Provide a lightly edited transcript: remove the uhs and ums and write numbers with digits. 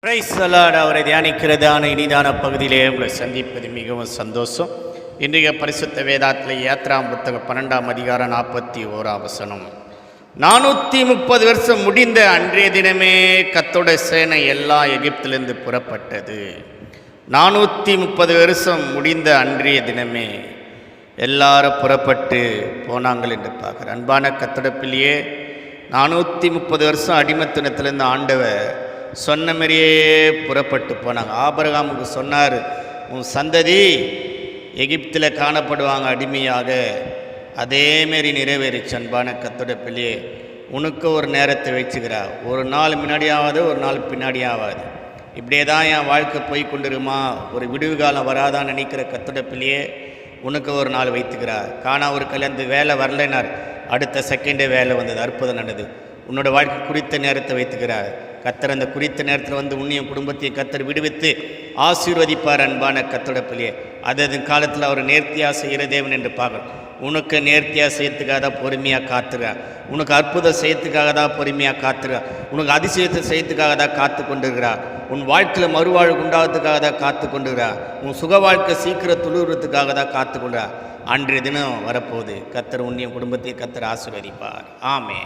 Praise the Lord. அவரை தியானிக்கிறதான இனிதான பகுதியிலே உங்களை சந்திப்பது மிகவும் சந்தோஷம். இன்றைய பரிசுத்த வேதாத்தில் யாத்ராம் புத்தகம் 12ஆம் அதிகாரம் 41ஆம் வசனம். 430 வருஷம் முடிந்த அன்றைய தினமே கர்த்தருடைய சேனை எல்லாம் எகிப்திலிருந்து புறப்பட்டது. 430 வருஷம் முடிந்த அன்றைய தினமே எல்லாரும் புறப்பட்டு போனாங்கள் என்று பார்க்குற அன்பான கர்த்தருடைய பிள்ளையே, 430 வருஷம் அடிமைத்தனத்திலிருந்து ஆண்டவர் சொன்ன மாதிரியே புறப்பட்டு போனாங்க. ஆபிரகாமுக்கு சொன்னார், உன் சந்ததி எகிப்தில் காணப்படுவாங்க அடிமையாக. அதேமாரி நிறைவேறிச்சு. அன்பான கர்த்தருடைய பிள்ளையே, உனக்கு ஒரு நேரத்தை வச்சுக்கிறார். ஒரு நாள் முன்னாடியாவது ஒரு நாள் பின்னாடியாவது. இப்படியே தான் என் வாழ்க்கை போய் கொண்டிருமா, ஒரு விடுவு காலம் வராதான்னு நினைக்கிற கர்த்தருடைய பிள்ளையே, உனக்கு ஒரு நாள் வைத்துக்கிறார். காணா ஒரு கல்யாணத்து வேலை வரலைனார், அடுத்த செகண்டே வேலை வந்தது, அற்புதம் நடந்தது. உன்னோட வாழ்க்கை குறித்த நேரத்தை வைத்துக்கிறார். கர்த்தர் அந்த குறித்த நேரத்தில் வந்து உன்னையும் குடும்பத்தையும் கர்த்தர் விடுவித்து ஆசீர்வதிப்பார். அன்பான கர்த்தருடைய பிள்ளையே, அது காலத்தில் அவர் நேர்த்தியாக செய்கிற தேவன் என்று பார்க்கணும். உனக்கு நேர்த்தியாக செய்யறதுக்காக தான் பொறுமையாக காத்துறா. உனக்கு அற்புதம் செய்யறதுக்காக தான் பொறுமையாக காத்துறா. உனக்கு அதிசயத்தை செய்யறதுக்காக தான் காத்து கொண்டிருக்கிறார். உன் வாழ்க்கையில் மறுவாழ்வு உண்டாகிறதுக்காக தான் காத்து கொண்டிருக்கிறார். உன் சுக வாழ்க்கை சீக்கிரம் துளுறதுக்காக தான் காத்து கொண்டார். அன்றைய தினம் வரப்போகுது. கர்த்தர் உன்னையும் குடும்பத்தையும் கர்த்தர் ஆசீர்வதிப்பார். ஆமென்.